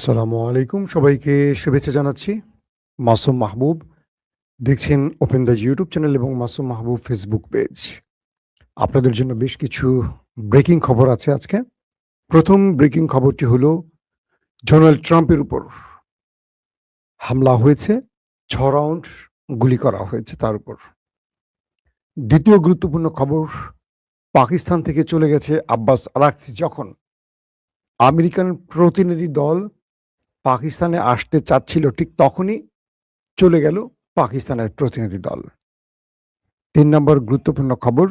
আসসালামু আলাইকুম। সবাইকে শুভেচ্ছা জানাচ্ছি। মাসুম মাহবুব। দেখছেন ওপেন দ্য ইউটিউব চ্যানেল এবং মাসুম মাহবুব ফেসবুক পেজ। আপনাদের জন্য বেশ কিছু ব্রেকিং খবর আছে আজকে। প্রথম ব্রেকিং খবরটি হলো ডোনাল্ড ট্রাম্পের উপর হামলা হয়েছে। ৬ রাউন্ড গুলি করা হয়েছে তার উপর। দ্বিতীয় গুরুত্বপূর্ণ খবর, পাকিস্তান থেকে চলে গেছে আব্বাস আরাকচি। যখন আমেরিকান প্রতিনিধি দল পাকিস্তানে আসতে চাচ্ছিল, ঠিক তখনই চলে গেল পাকিস্তানের প্রতিনিধি দল। ৩ নম্বর গুরুত্বপূর্ণ খবর,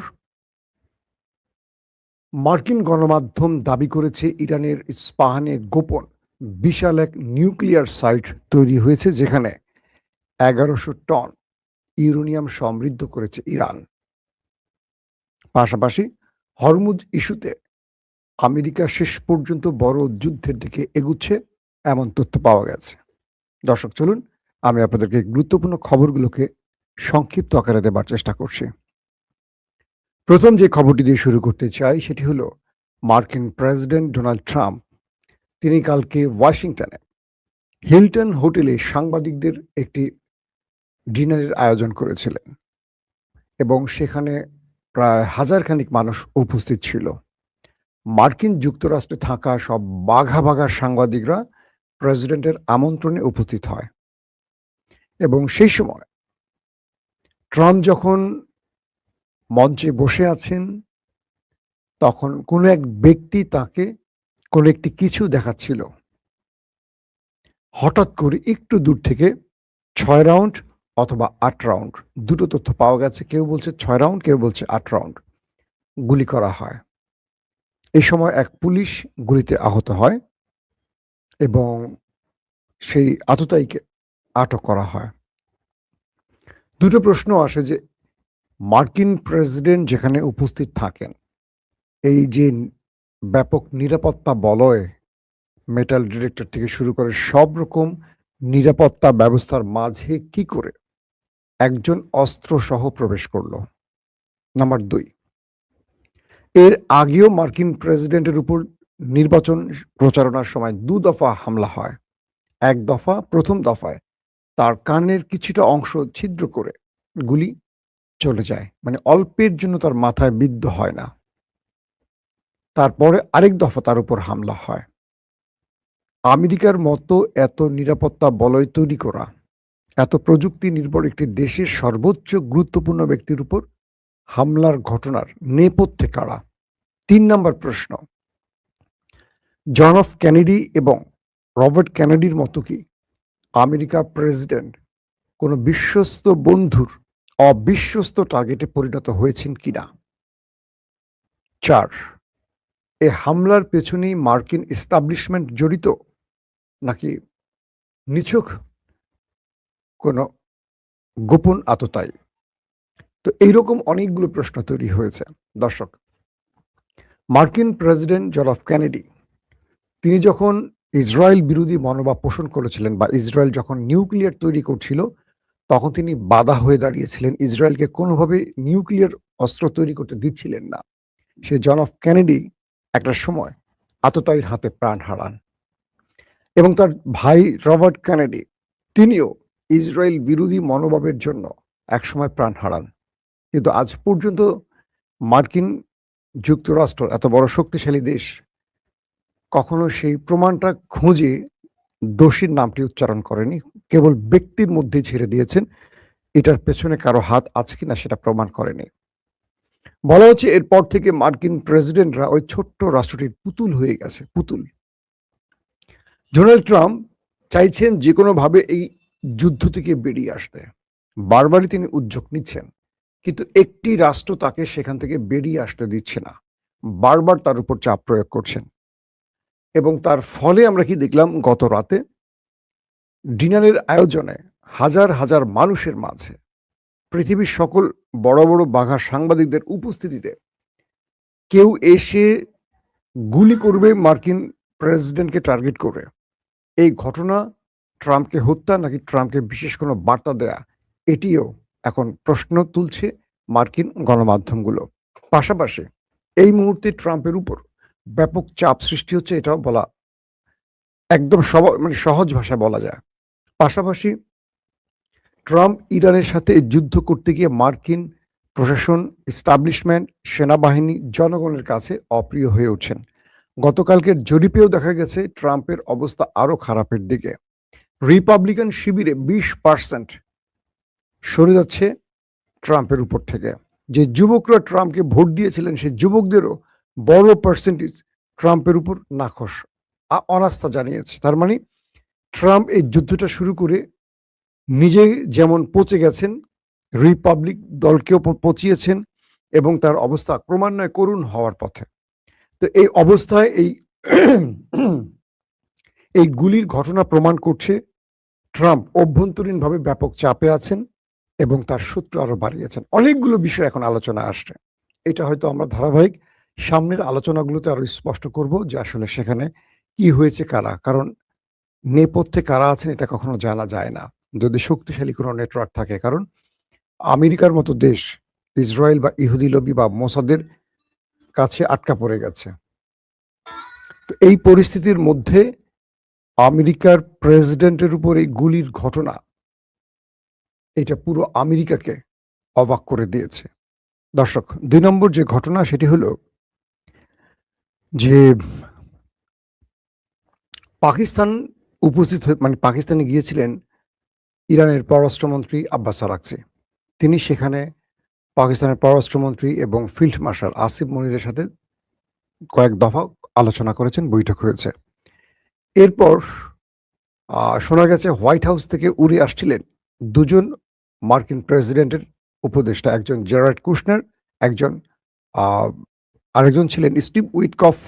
মার্কিন গণমাধ্যম দাবি করেছে ইরানের ইস্পাহানে গোপন বিশাল এক নিউক্লিয়ার সাইট তৈরি হয়েছে, যেখানে ১১০০ টন ইউরেনিয়াম সমৃদ্ধ করেছে ইরান। পাশাপাশি হরমুজ ইস্যুতে আমেরিকা শেষ পর্যন্ত বড় যুদ্ধের দিকে এগুচ্ছে, এমন তথ্য পাওয়া গেছে। দর্শক, চলুন আমি আপনাদেরকে গুরুত্বপূর্ণ খবরগুলোকে সংক্ষিপ্ত আকারে দেবার চেষ্টা করছি। প্রথম যে খবরটি দিয়ে শুরু করতে চাই সেটি হলো মার্কিন প্রেসিডেন্ট ডোনাল্ড ট্রাম্প। তিনি কালকে ওয়াশিংটনে হিলটন হোটেলে সাংবাদিকদের একটি ডিনারের আয়োজন করেছিলেন এবং সেখানে প্রায় হাজারখানিক মানুষ উপস্থিত ছিল। মার্কিন যুক্তরাষ্ট্রে থাকা সব বাঘা বাঘা সাংবাদিকরা প্রেসিডেন্টের আমন্ত্রণে উপস্থিত হয় এবং সেই সময় ট্রাম্প যখন মঞ্চে বসে আছেন, তখন কোনো এক ব্যক্তি তাকে কোনো একটি কিছু দেখাচ্ছিল। হঠাৎ করে একটু দূর থেকে ৬ রাউন্ড অথবা ৮ রাউন্ড, দুটো তথ্য পাওয়া গেছে। কেউ বলছে ৬ রাউন্ড, কেউ বলছে ৮ রাউন্ড গুলি করা হয়। এই সময় এক পুলিশ গুলিতে আহত হয় এবং সেই আততায়ীকে আটক করা হয়। দুটো প্রশ্ন আসে যে মার্কিন প্রেসিডেন্ট যেখানে উপস্থিত থাকেন, এই যে ব্যাপক নিরাপত্তা বলয়, মেটাল ডিটেক্টর থেকে শুরু করে সব রকম নিরাপত্তা ব্যবস্থার মাঝে কি করে একজন অস্ত্রসহ প্রবেশ করলো? নাম্বার ২, এর আগেও মার্কিন প্রেসিডেন্টের উপর নির্বাচন প্রচারণার সময় ২ দফা হামলা হয়। এক দফা, প্রথম দফায় তার কানের কিছুটা অংশ ছিদ্র করে গুলি চলে যায়, মানে অল্পের জন্য তার মাথায় বিদ্ধ হয় না। তারপরে আরেক দফা তার উপর হামলা হয়। আমেরিকার মতো এত নিরাপত্তা বলয় তৈরি করা, এত প্রযুক্তি নির্ভর একটি দেশের সর্বোচ্চ গুরুত্বপূর্ণ ব্যক্তির উপর হামলার ঘটনার নেপথ্যে কারা? ৩ নম্বর প্রশ্ন, জন এফ কেনেডি এবং রবার্ট কেনেডির মতো কি আমেরিকা প্রেসিডেন্ট কোনো বিশ্বস্ত বন্ধুর অবিশ্বস্ত টার্গেটে পরিণত হয়েছেন কিনা? ৪, এ হামলার পেছনেই মার্কিন এস্টাবলিশমেন্ট জড়িত, নাকি নিছক কোনো গোপন আততায়ী? তো এইরকম অনেকগুলো প্রশ্ন তৈরি হয়েছে। দর্শক, মার্কিন প্রেসিডেন্ট জন এফ কেনেডি, তিনি যখন ইসরায়েল বিরোধী মনোভাব পোষণ করেছিলেন বা ইসরায়েল যখন নিউক্লিয়ার তৈরি করছিল, তখন তিনি বাধা হয়ে দাঁড়িয়েছিলেন। ইসরায়েলকে কোনোভাবে নিউক্লিয়ার অস্ত্র তৈরি করতে দিচ্ছিলেন না। সে জন এফ কেনেডি একটা সময় আততায়ীর হাতে প্রাণ হারান এবং তার ভাই রবার্ট কেনেডি, তিনিও ইসরায়েল বিরোধী মনোভাবের জন্য একসময় প্রাণ হারান। কিন্তু আজ পর্যন্ত মার্কিন যুক্তরাষ্ট্র, এত বড় শক্তিশালী দেশ, কখনো সেই প্রমাণটা খুঁজে দোষীর নামটি উচ্চারণ করেনি। কেবল ব্যক্তির মধ্যে ছেড়ে দিয়েছেন। এটার পেছনে কারো হাত আছে কিনা সেটা প্রমাণ করেনি। বলা হচ্ছে এরপর থেকে মার্কিন প্রেসিডেন্টরা ওই ছোট্ট রাষ্ট্রটির পুতুল হয়ে গেছে, পুতুল। ডোনাল্ড ট্রাম্প চাইছেন যে কোনোভাবে এই যুদ্ধ থেকে বেরিয়ে আসতে। বারবারই তিনি উদ্যোগ নিচ্ছেন, কিন্তু একটি রাষ্ট্র তাকে সেখান থেকে বেরিয়ে আসতে দিচ্ছে না। বারবার তার উপর চাপ প্রয়োগ করছেন এবং তার ফলে আমরা কি দেখলাম? গত রাতে ডিনারের আয়োজনে হাজার হাজার মানুষের মাঝে, পৃথিবীর সকল বড় বড় বাঘা সাংবাদিকদের উপস্থিতিতে কেউ এসে গুলি করবে মার্কিন প্রেসিডেন্টকে টার্গেট করে। এই ঘটনা ট্রাম্পকে হত্যা নাকি ট্রাম্পকে বিশেষ কোনো বার্তা দেয়া, এটিও এখন প্রশ্ন তুলছে মার্কিন গণমাধ্যমগুলো। পাশাপাশি এই মুহূর্তে ট্রাম্পের উপর ব্যাপক চাপ সৃষ্টি হচ্ছে, এটাও বলা একদম মানে সহজ ভাষায় বলা যায়। পাশাপাশি ট্রাম্প ইরানের সাথে যুদ্ধ করতে গিয়ে মার্কিন প্রশাসন, এস্টাবলিশমেন্ট, সেনাবাহিনী, জনগণের কাছে অপ্রিয় হয়ে উঠছেন। গতকালকের জরিপেও দেখা গেছে ট্রাম্পের অবস্থা আরো খারাপের দিকে। রিপাবলিকান শিবিরে 20% সরে যাচ্ছে ট্রাম্পের উপর থেকে। যে যুবকরা ট্রাম্পকে ভোট দিয়েছিলেন সেই যুবকদেরও বড় পার্সেন্টেজ ট্রাম্পের উপর নাখোশ, অনাস্থা জানিয়েছে। তার মানে ট্রাম্প এই যুদ্ধটা শুরু করে নিজে যেমন পচে গেছেন, রিপাবলিক দলকেও পচিয়েছেন এবং তার অবস্থা ক্রমান্বয়ে করুণ হওয়ার পথে। তো এই অবস্থায় এই গুলির ঘটনা প্রমাণ করছে ট্রাম্প অভ্যন্তরীণভাবে ব্যাপক চাপে আছেন এবং তার শত্রু আরো বাড়িয়েছেন। অনেকগুলো বিষয় এখন আলোচনা আসছে। এটা হয়তো আমরা ধারাবাহিক সামনের আলোচনাগুলোতে আরো স্পষ্ট করব যে আসলে সেখানে কি হয়েছে, কারা, কারণ নেপথ্যে কারা আছেন এটা কখনো জানা যায় না যদি শক্তিশালী কোনো নেটওয়ার্ক থাকে। কারণ আমেরিকার মতো দেশ ইসরায়েল বা ইহুদি লবি বা মোসাদের কাছে আটকা পড়ে গেছে। তো এই পরিস্থিতির মধ্যে আমেরিকার প্রেসিডেন্টের উপর এই গুলির ঘটনা এটা পুরো আমেরিকাকে অবাক করে দিয়েছে। দর্শক, ২ নম্বর যে ঘটনা সেটি হলো যে পাকিস্তান উপস্থিত মানে পাকিস্তানে গিয়েছিলেন ইরানের পররাষ্ট্রমন্ত্রী আব্বাস আরাকচি। তিনি সেখানে পাকিস্তানের পররাষ্ট্রমন্ত্রী এবং ফিল্ড মার্শাল আসিফ মনিরের সাথে কয়েক দফা আলোচনা করেছেন, বৈঠক হয়েছে। এরপর শোনা গেছে হোয়াইট হাউস থেকে উড়ে আসছিলেন দুজন মার্কিন প্রেসিডেন্টের উপদেষ্টা, একজন জেরার্ড কুশনার, একজন আরেকজন ছিলেন স্টিভ উইটকফ,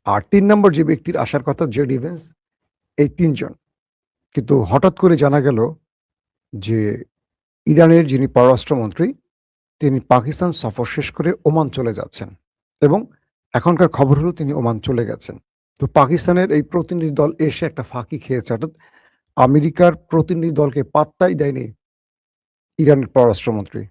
আর ৩ নম্বর যে ব্যক্তির আসার কথা জেডি ভেন্স। এই ৩ জন। কিন্তু হঠাৎ করে জানা গেল যে ইরানের যিনি পররাষ্ট্রমন্ত্রী তিনি পাকিস্তান সফর শেষ করে ওমান চলে যাচ্ছেন এবং এখনকার খবর হলো তিনি ওমান চলে গেছেন। তো পাকিস্তানের এই প্রতিনিধি দল এসে একটা ফাঁকি খেয়েছে, অর্থাৎ আমেরিকার প্রতিনিধি দলকে পাত্তাই দেয়নি ইরানের পররাষ্ট্রমন্ত্রী।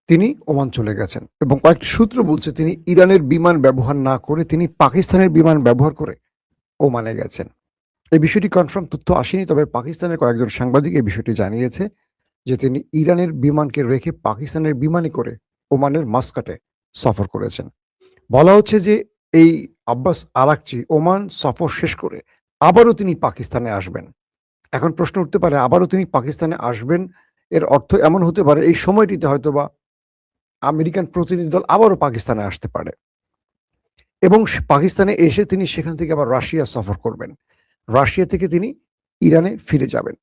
তিনি ওমান চলে গেছেন এবং কয়েকটি সূত্র বলছে তিনি ইরানের বিমান ব্যবহার না করে তিনি পাকিস্তানের বিমান ব্যবহার করে ওমানে গেছেন। এই বিষয়টি কনফার্ম তথ্য আসেনি, তবে পাকিস্তানের কয়েকজন সাংবাদিক এই বিষয়টি জানিয়েছে যে তিনি ইরানের বিমানকে রেখে পাকিস্তানের বিমানে করে ওমানের মাস্কাটে সফর করেছেন। বলা হচ্ছে যে এই আব্বাস আরাকচি ওমান সফর শেষ করে আবারও তিনি পাকিস্তানে আসবেন। এখন প্রশ্ন উঠতে পারে আবারও তিনি পাকিস্তানে আসবেন, এর অর্থ এমন হতে পারে এই সময়টিতে হয়তোবা আমেরিকান প্রতিনিধি দল আবারও পাকিস্তানে আসতে পারে এবং পাকিস্তানে এসে তিনি সেখান থেকে আবার রাশিয়া সফর করবেন, রাশিয়া থেকে তিনি ইরানে ফিরে যাবেন।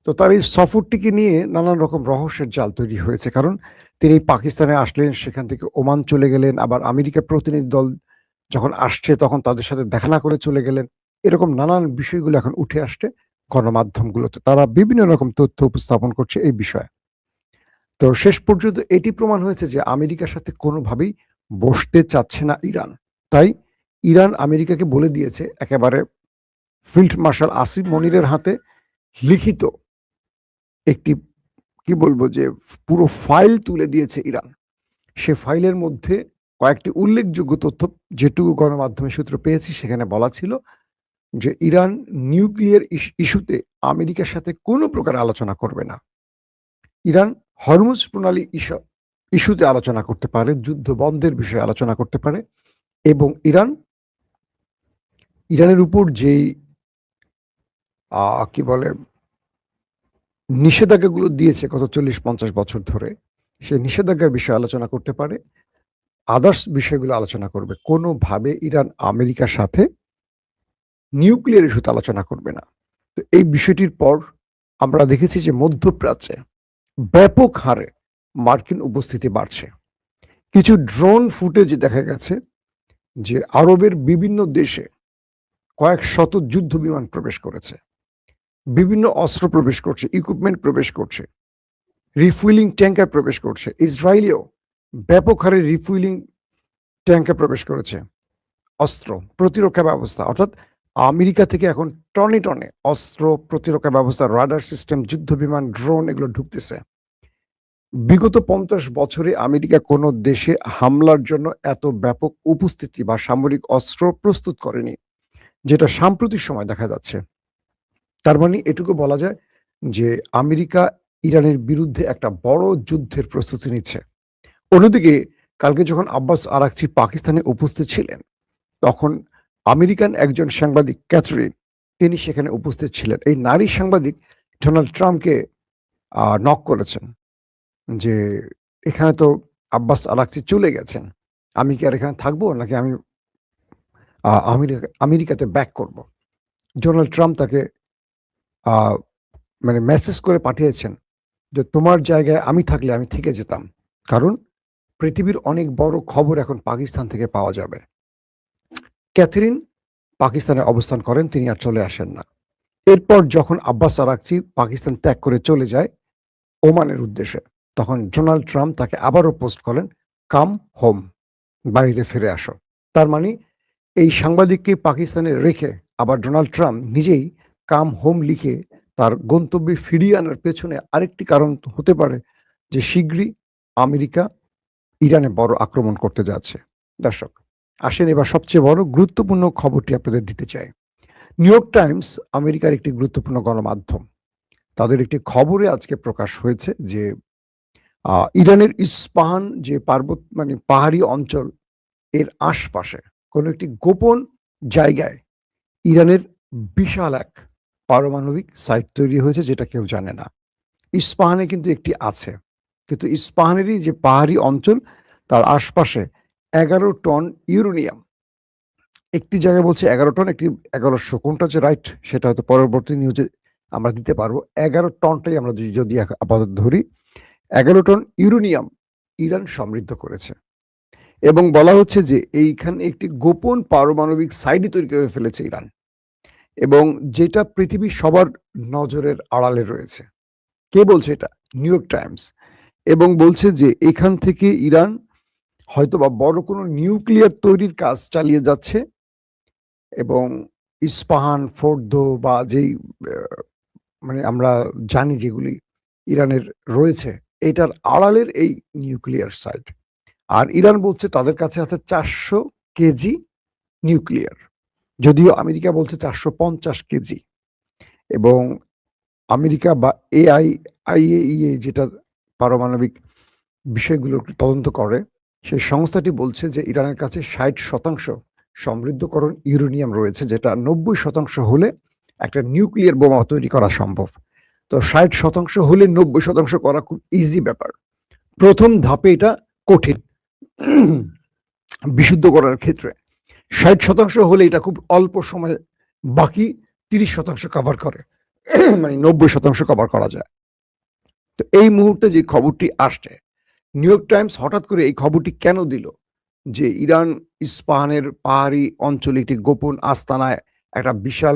তো তার এই সফরটিকে নিয়ে নানান রকম রহস্যের জাল তৈরি হয়েছে, কারণ তিনি পাকিস্তানে আসলেন, সেখান থেকে ওমান চলে গেলেন, আবার আমেরিকা প্রতিনিধি দল যখন আসছে তখন তাদের সাথে দেখা না করে চলে গেলেন। এরকম নানান বিষয়গুলো এখন উঠে আসছে গণমাধ্যমগুলোতে, তারা বিভিন্ন রকম তথ্য উপস্থাপন করছে এই বিষয়ে। তো শেষ পর্যন্ত এটি প্রমাণ হয়েছে যে আমেরিকার সাথে কোনোভাবেই বসতে চাচ্ছে না ইরান। তাই ইরান আমেরিকাকে বলে দিয়েছে, একেবারে ফিল্ড মার্শাল আসিফ মনিরের হাতে লিখিত একটি কি বলবো যে পুরো ফাইল তুলে দিয়েছে ইরান। সে ফাইলের মধ্যে কয়েকটি উল্লেখযোগ্য তথ্য যেটুকু গণমাধ্যমের সূত্র পেয়েছি সেখানে বলা ছিল যে ইরান নিউক্লিয়ার ইস্যুতে আমেরিকার সাথে কোনো প্রকার আলোচনা করবে না। ইরান হরমুজ প্রণালী ইস্যুতে আলোচনা করতে পারে, যুদ্ধ বন্ধের বিষয়ে আলোচনা করতে পারে এবং ইরানের উপর যেই কি বলে নিষেধাজ্ঞাগুলো দিয়েছে গত 40-50 বছর ধরে, সেই নিষেধাজ্ঞার বিষয়ে আলোচনা করতে পারে, আদার্স বিষয়গুলো আলোচনা করবে। কোনোভাবে ইরান আমেরিকার সাথে নিউক্লিয়ার ইস্যুতে আলোচনা করবে না। তো এই বিষয়টির পর আমরা দেখেছি যে মধ্যপ্রাচ্যে ব্যাপক হারে মার্কিন উপস্থিতি বাড়ছে। কিছু ড্রোন ফুটেজে দেখা গেছে যে আরবের বিভিন্ন দেশে কয়েক শত যুদ্ধ বিমান প্রবেশ করেছে, বিভিন্ন অস্ত্র প্রবেশ করছে, ইকুইপমেন্ট প্রবেশ করছে, রিফুয়েলিং ট্যাঙ্কার প্রবেশ করছে। ইসরায়েলেও ব্যাপক হারে রিফুয়েলিং ট্যাঙ্কার প্রবেশ করেছে, অস্ত্র প্রতিরক্ষা ব্যবস্থা, অর্থাৎ আমেরিকা থেকে এখন টনে টনে অস্ত্র, প্রতিরক্ষা ব্যবস্থা, রাডার সিস্টেম, যুদ্ধ বিমান, ড্রোন এগুলো ঢুকতেছে। বিগত 50 বছরে আমেরিকা কোনো দেশে হামলার জন্য এত ব্যাপক উপস্থিতি বা সামরিক অস্ত্র প্রস্তুত করেনি। যেটা সাম্প্রতিক সময় দেখা যাচ্ছে। তার মানে এটুকু বলা যায় যে আমেরিকা ইরানের বিরুদ্ধে একটা বড় যুদ্ধের প্রস্তুতি নিচ্ছে। অন্যদিকে কালকে যখন আব্বাস আরাকচি পাকিস্তানে উপস্থিত ছিলেন, তখন আমেরিকান একজন সাংবাদিক ক্যাথরিন, তিনি সেখানে উপস্থিত ছিলেন। এই নারী সাংবাদিক ডোনাল্ড ট্রাম্পকে নক করেছেন যে, "এখানে তো আব্বাস আরাকচি চলে গেছেন। আমি কি আর এখানে থাকবো? নাকি আমি আমেরিকাতে ব্যাক করব?" ডোনাল্ড ট্রাম্প তাকে আ মানে মেসেজ করে পাঠিয়েছেন যে, "তোমার জায়গায় আমি থাকলে আমি থেকে যেতাম। কারণ পৃথিবীর অনেক বড় খবর এখন পাকিস্তান থেকে পাওয়া যাবে।" ক্যাথরিন পাকিস্তানে অবস্থান করেন, তিনি আর চলে আসেন না। এরপর যখন আব্বাস আরাকচি পাকিস্তান ত্যাগ করে চলে যায় ওমানের উদ্দেশ্যে, তখন ডোনাল্ড ট্রাম্প তাকে আবারও পোস্ট করেন, "কাম হোম", বাড়িতে ফিরে আসো। তার মানে এই সাংবাদিককে পাকিস্তানে রেখে আবার ডোনাল্ড ট্রাম্প নিজেই "কাম হোম" লিখে তার গন্তব্যে ফিরিয়ে আনার পেছনে আরেকটি কারণ হতে পারে যে শিগগিরই আমেরিকা ইরানে বড় আক্রমণ করতে যাচ্ছে। দর্শক, আসেন এবার সবচেয়ে বড় গুরুত্বপূর্ণ খবরটি আপনাদের দিতে চাই। নিউ ইয়র্ক টাইমস আমেরিকার একটি গুরুত্বপূর্ণ গণমাধ্যম। তাদের একটি খবরে আজকে প্রকাশ হয়েছে যে ইরানের ইস্পাহান যে মানে পাহাড়ি অঞ্চল, এর আশপাশে কোনো একটি গোপন জায়গায় ইরানের বিশাল এক পারমাণবিক সাইট তৈরি হয়েছে, যেটা কেউ জানে না। ইস্পাহানে কিন্তু একটি আছে। কিন্তু ইস্পাহানেরই যে পাহাড়ি অঞ্চল, তার আশপাশে ১১ টন ইউরেনিয়াম, একটি জায়গায় বলছে ১১ টন, একটি ১১০০, কোনটা যে রাইট সেটা হয়তো পরবর্তী নিউজে আমরা দিতে পারবো। ১১ টনটাই আমরা যদি আপাতত ধরি, ১১ টন ইউরেনিয়াম ইরান সমৃদ্ধ করেছে এবং বলা হচ্ছে যে এইখানে একটি গোপন পারমাণবিক সাইটই তৈরি করে ফেলেছে ইরান, এবং যেটা পৃথিবীর সবার নজরের আড়ালে রয়েছে। কে বলছে এটা? New York Times. এবং বলছে যে এখান থেকে ইরান হয়তোবা বড় কোনো নিউক্লিয়ার তৈরির কাজ চালিয়ে যাচ্ছে, এবং ইস্পাহান, ফোর্দো বা যেই মানে আমরা জানি যেগুলি ইরানের রয়েছে, এটার আড়ালের এই নিউক্লিয়ার সাইট। আর ইরান বলছে তাদের কাছে আছে ৪০০ কেজি নিউক্লিয়ার। যদিও আমেরিকা বলছে ৪৫০ কেজি। এবং আমেরিকা বা IAEA যেটা পারমাণবিক বিষয়গুলো তদন্ত করে, সেই সংস্থাটি বলছে যে ইরানের কাছে ৬০% সমৃদ্ধকরণ ইউরেনিয়াম রয়েছে, যেটা ৯০% হলে একটা নিউক্লিয়ার বোমা তৈরি করা সম্ভব। তো ৬০% হলে ৯০% করা খুব ইজি ব্যাপার। প্রথম ধাপে এটা কঠিন বিশুদ্ধ করার ক্ষেত্রে। ৬০% হলে এটা খুব অল্প সময়ে বাকি ৩০% কভার করে। মানে ৯০% কভার করা যায়। তো এই মুহূর্তে যে খবরটি আসছে, নিউ ইয়র্ক টাইমস হঠাৎ করে এই খবরটি কেন দিল যে ইরান ইস্পাহানের পাহাড়ি অঞ্চলে একটি গোপন আস্তানায় একটা বিশাল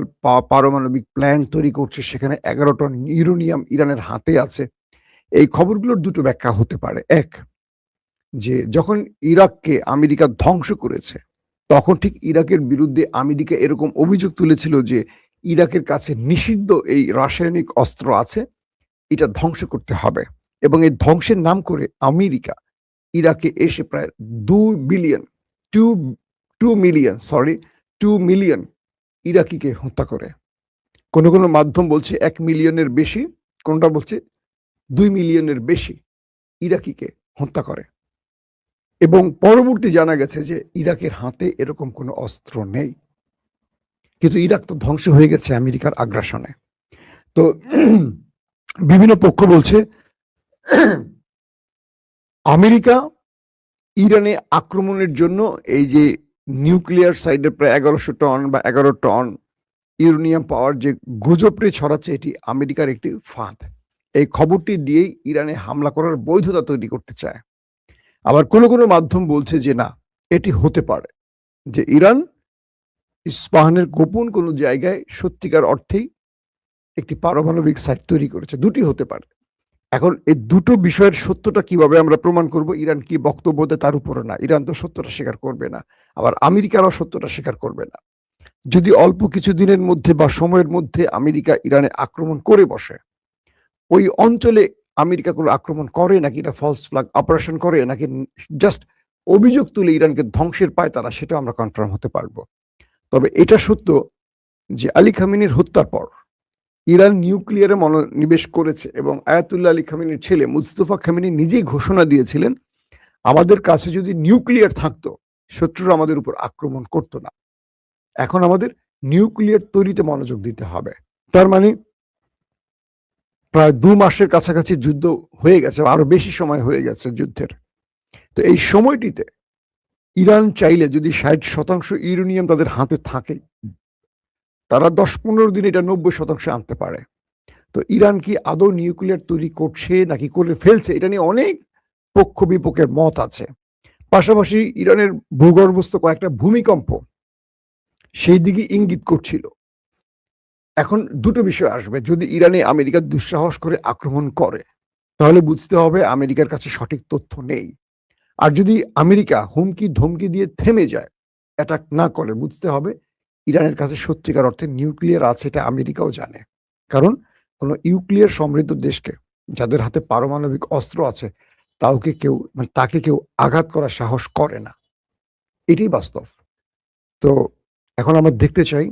পারমাণবিক প্ল্যান্ট তৈরি করছে, সেখানে ১১ টন ইউরেনিয়াম ইরানের হাতে আছে। এই খবরগুলোর দুটো ব্যাখ্যা হতে পারে। এক, যে যখন ইরাককে আমেরিকা ধ্বংস করেছে, তখন ঠিক ইরাকের বিরুদ্ধে আমেরিকা এরকম অভিযোগ তুলেছিল যে ইরাকের কাছে নিষিদ্ধ এই রাসায়নিক অস্ত্র আছে, এটা ধ্বংস করতে হবে। এবং এই ধ্বংসের নাম করে আমেরিকা ইরাকে এসে প্রায় 2 মিলিয়ন ইরাকিকে হত্যা করে। কোনো কোনো মাধ্যম বলছে ১ মিলিয়নের বেশি, কোনটা বলছে ২ মিলিয়নের বেশি ইরাকিকে হত্যা করে। এবং পরবর্তী জানা গেছে যে ইরাকের হাতে এরকম কোনো অস্ত্র নেই। কিন্তু ইরাক তো ধ্বংস হয়ে গেছে আমেরিকার আগ্রাসনে। তো বিভিন্ন পক্ষ বলছে আমেরিকা ইরানে আক্রমণের জন্য এই যে নিউক্লিয়ার সাইডে প্রায় ১১০০ টন বা ১১ টন ইউরেনিয়াম পাওয়ার যে গুজবটি ছড়াচ্ছে, এটি আমেরিকার একটি ফাঁদ। এই খবরটি দিয়েই ইরানে হামলা করার বৈধতা তৈরি করতে চায়। আবার কোনো কোনো মাধ্যম বলছে যে না, এটি হতে পারে যে ইরান ইস্পাহানের গোপন কোনো জায়গায় সত্যিকার অর্থেই একটি পারমাণবিক সাইট তৈরি করেছে। দুটি হতে পারে। এখন এই দুটো বিষয়ের সত্যটা কিভাবে আমরা প্রমাণ করব? ইরান কি বক্তব্য দেয় তার উপরে না। ইরান তো সত্যটা স্বীকার করবে না। আবার আমেরিকারও সত্যটা স্বীকার করবে না। যদি অল্প কিছু দিনের মধ্যে বা সময়ের মধ্যে আমেরিকা ইরানে আক্রমণ করে বসে, ওই অঞ্চলে আমেরিকা কোনো আক্রমণ করে, নাকি এটা ফলস ফ্ল্যাগ অপারেশন করে, নাকি জাস্ট অভিযোগ তুলে ইরানকে ধ্বংসের পায় তারা, সেটা আমরা কনফার্ম হতে পারবো। তবে এটা সত্য যে আলী খামেনির হত্যার পর ইরান নিউক্লিয়ারে মনোনিবেশ করেছে এবং আয়াতুল্লাহ আলী খামেনির ছেলে মুস্তফা খামেনি নিজেই ঘোষণা দিয়েছিলেন, আমাদের কাছে যদি নিউক্লিয়ার থাকতো শত্রুরা আমাদের উপর আক্রমণ করতো না। এখন আমাদের নিউক্লিয়ার তৈরিতে মনোযোগ দিতে হবে। তার মানে প্রায় 2 মাসের কাছাকাছি যুদ্ধ হয়ে গেছে, আরো বেশি সময় হয়ে গেছে যুদ্ধের। তো এই সময়টিতে ইরান চাইলে যদি 60% ইউরেনিয়াম তাদের হাতে থাকে, তারা 10-15 দিন এটা 90% আনতে পারে। তো ইরান কি আদৌ নিউক্লিয়ার তৈরি করছে নাকি করে ফেলছে, এটা নিয়ে অনেক পক্ষ বিপক্ষের মত আছে। পাশাপাশি ইরানের ভূগর্ভস্থ কয়েকটা ভূমিকম্প সেই দিকে ইঙ্গিত করছিল। এখন দুটো বিষয় আসবে, যদি ইরানে আমেরিকা দুঃসাহস করে আক্রমণ করে তাহলে বুঝতে হবে আমেরিকার কাছে সঠিক তথ্য নেই। আর যদি আমেরিকা হুমকি ধমকি দিয়ে থেমে যায়, অ্যাটাক না করে, বুঝতে হবে ইরানের কাছে সত্যিকার অর্থে নিউক্লিয়ার আছে, এটা আমেরিকাও জানে। কারণ কোনো নিউক্লিয়ার সমৃদ্ধ দেশকে, যাদের হাতে পারমাণবিক অস্ত্র আছে, তাকে কেউ আঘাত করার সাহস করে না। এটাই বাস্তব। তো এখন আমরা দেখতে চাই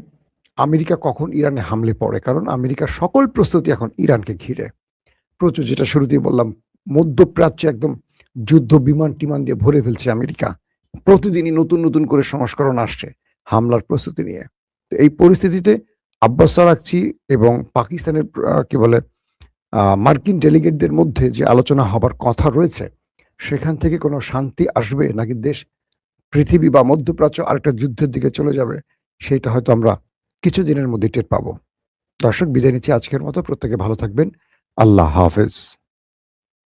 আমেরিকা কখন ইরানে হামলে পড়ে, কারণ আমেরিকার সকল প্রস্তুতি এখন ইরানকে ঘিরে। প্রচুর, যেটা শুরুতেই বললাম, মধ্যপ্রাচ্যে একদম যুদ্ধ বিমান টিমান দিয়ে ভরে ফেলছে আমেরিকা। প্রতিদিনই নতুন নতুন করে সংস্করণ আসছে হামলার প্রস্তুতি নিয়ে। তো এই পরিস্থিতিতে আব্বাস আরাকচি এবং পাকিস্তানের মার্কিন ডেলিগেটদের মধ্যে যে আলোচনা হবার কথা রয়েছে, সেখান থেকে কোনো শান্তি আসবে নাকি পৃথিবী বা মধ্যপ্রাচ্য আরেকটা যুদ্ধের দিকে চলে যাবে, সেটা হয়তো আমরা কিছুদিনের মধ্যে টের পাবো। দর্শক, বিদায় নিচ্ছি আজকের মতো। প্রত্যেকে ভালো থাকবেন। আল্লাহ হাফেজ।